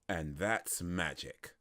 And that's magic.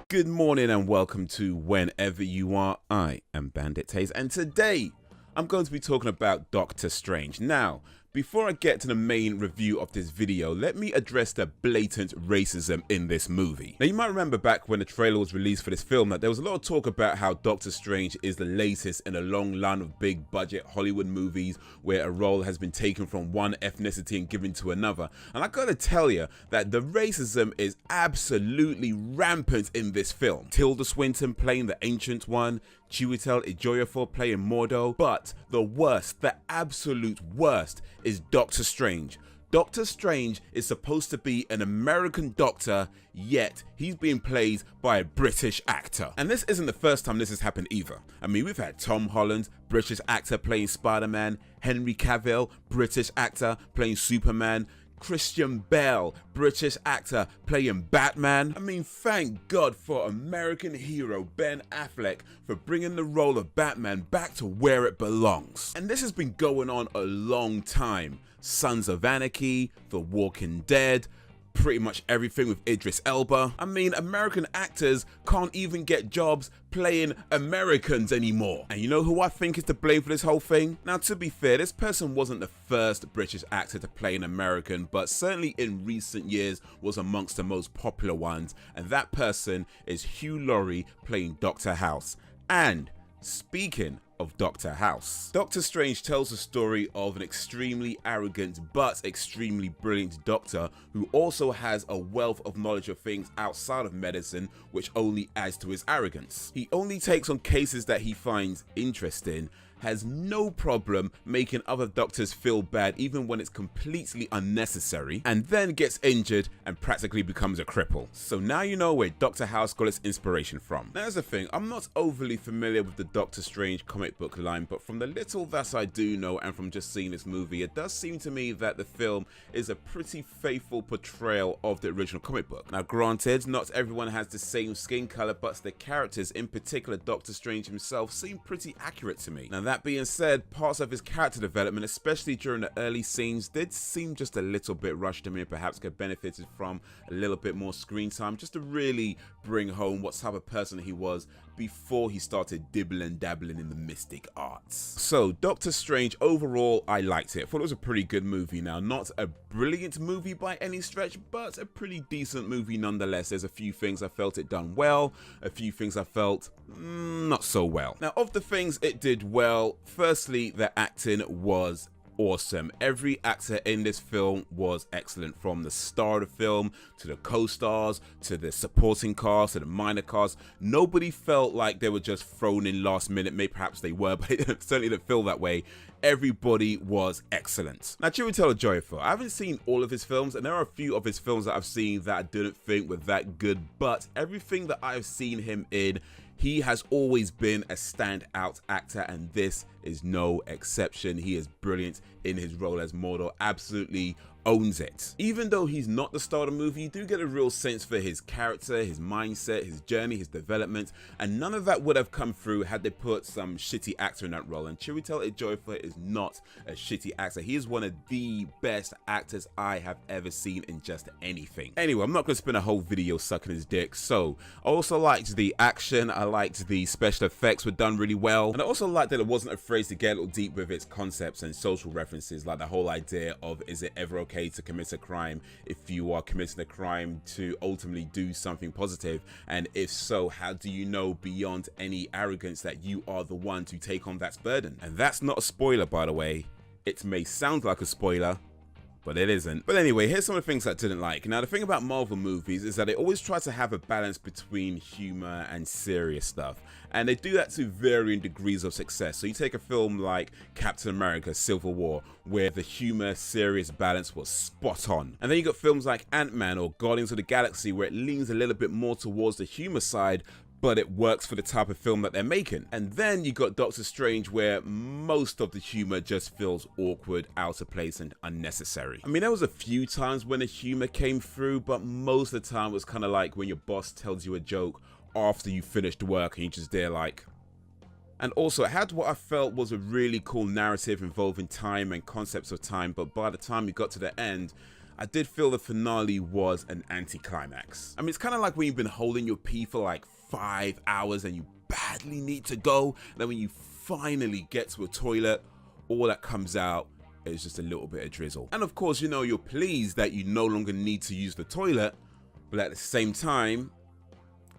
Good morning and welcome to Whenever You Are. I am Bandit Haze, and today I'm going to be talking about Doctor Strange. Now, before I get to the main review of this video, let me address the blatant racism in this movie. Now, you might remember back when the trailer was released for this film that there was a lot of talk about how Doctor Strange is the latest in a long line of big budget Hollywood movies where a role has been taken from one ethnicity and given to another. And I gotta tell you that the racism is absolutely rampant in this film. Tilda Swinton playing the Ancient One, Chiwetel Ejiofor playing Mordo, but the worst, the absolute worst, is Doctor Strange. Doctor Strange is supposed to be an American doctor, yet he's being played by a British actor. And this isn't the first time this has happened either. I mean, we've had Tom Holland, British actor playing Spider-Man, Henry Cavill, British actor playing Superman, Christian Bale, British actor playing Batman. I mean, thank God for American hero Ben Affleck for bringing the role of Batman back to where it belongs. And this has been going on a long time. Sons of Anarchy, The Walking Dead, pretty much everything with Idris Elba. I mean, American actors can't even get jobs playing Americans anymore. And you know who I think is to blame for this whole thing? Now, to be fair, this person wasn't the first British actor to play an American, but certainly in recent years was amongst the most popular ones. And that person is Hugh Laurie playing Dr. House. And speaking of Dr. House, Doctor Strange tells the story of an extremely arrogant but extremely brilliant doctor who also has a wealth of knowledge of things outside of medicine, which only adds to his arrogance. He only takes on cases that he finds interesting, has no problem making other doctors feel bad even when it's completely unnecessary, and then gets injured and practically becomes a cripple. So now you know where Dr. House got its inspiration from. Now, here's the thing, I'm not overly familiar with the Doctor Strange comic book line, but from the little that I do know and from just seeing this movie, it does seem to me that the film is a pretty faithful portrayal of the original comic book. Now granted, not everyone has the same skin color, but the characters, in particular Doctor Strange himself, seem pretty accurate to me. Now, that being said, parts of his character development, especially during the early scenes, did seem just a little bit rushed to me and perhaps could have benefited from a little bit more screen time just to really bring home what type of person he was before he started dibbling dabbling in the mystic arts. So Doctor Strange, overall, I liked it. I thought it was a pretty good movie. Now, not a brilliant movie by any stretch, but a pretty decent movie nonetheless. There's a few things I felt it done well, a few things I felt not so well. Now, of the things it did well, firstly, the acting was awesome. Every actor in this film was excellent, from the star of the film to the co-stars to the supporting cast to the minor cast. Nobody felt like they were just thrown in last minute. Maybe perhaps they were, but it certainly didn't feel that way. Everybody was excellent. Now, Chiwetel Ejiofor, I haven't seen all of his films, and there are a few of his films that I've seen that I didn't think were that good, but everything that I've seen him in, he has always been a standout actor, and this is no exception. He is brilliant in his role as Mordo, absolutely owns it. Even though he's not the star of the movie, you do get a real sense for his character, his mindset, his journey, his development, and none of that would have come through had they put some shitty actor in that role. And Chiwetel Ejiofor is not a shitty actor. He is one of the best actors I have ever seen in just anything. Anyway, I'm not going to spend a whole video sucking his dick. So I also liked the action, I liked the special effects were done really well, and I also liked that it wasn't afraid to get a little deep with its concepts and social references, like the whole idea of, is it ever okay to commit a crime if you are committing a crime to ultimately do something positive, and if so, how do you know beyond any arrogance that you are the one to take on that burden? And that's not a spoiler, by the way. It may sound like a spoiler, but it isn't. But anyway, here's some of the things I didn't like. Now, the thing about Marvel movies is that they always try to have a balance between humor and serious stuff, and they do that to varying degrees of success. So you take a film like Captain America Civil War, where the humor serious balance was spot on, and then you got films like Ant-Man or Guardians of the Galaxy, where it leans a little bit more towards the humor side, but it works for the type of film that they're making. And then you got Doctor Strange, where most of the humor just feels awkward, out of place, and unnecessary. I mean, there was a few times when the humor came through, but most of the time it was kind of like when your boss tells you a joke after you finished work and you're just there like. And also, it had what I felt was a really cool narrative involving time and concepts of time, but by the time you got to the end, I did feel the finale was an anticlimax. I mean, it's kind of like when you've been holding your pee for like 5 hours and you badly need to go, and then when you finally get to a toilet, all that comes out is just a little bit of drizzle. And of course, you know, you're pleased that you no longer need to use the toilet, but at the same time,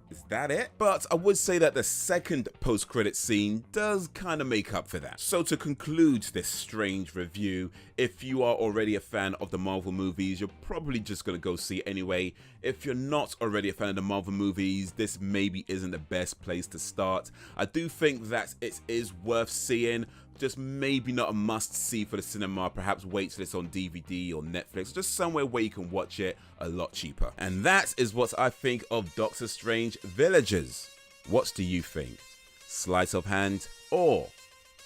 is that it? But I would say that the second post-credit scene does kind of make up for that. So to conclude this strange review, if you are already a fan of the Marvel movies, you're probably just going to go see it anyway. If you're not already a fan of the Marvel movies, this maybe isn't the best place to start. I do think that it is worth seeing, just maybe not a must-see for the cinema. Perhaps wait till it's on DVD or Netflix, just somewhere where you can watch it a lot cheaper. And that is what I think of Doctor Strange Villagers. What do you think? Sleight of hand or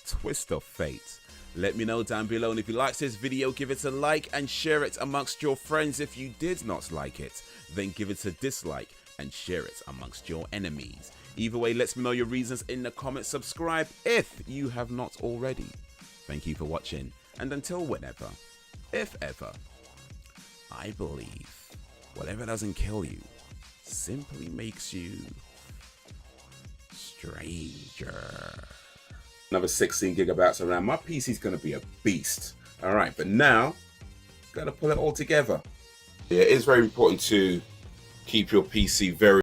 twist of fate? Let me know down below, and if you liked this video, give it a like and share it amongst your friends. If you did not like it, then give it a dislike and share it amongst your enemies. Either way, let me know your reasons in the comments. Subscribe if you have not already. Thank you for watching, and until whenever, if ever, I believe whatever doesn't kill you simply makes you stranger. Another 16 gigabytes around. My PC's gonna be a beast. All right, but now gotta pull it all together. Yeah, it is very important to keep your PC very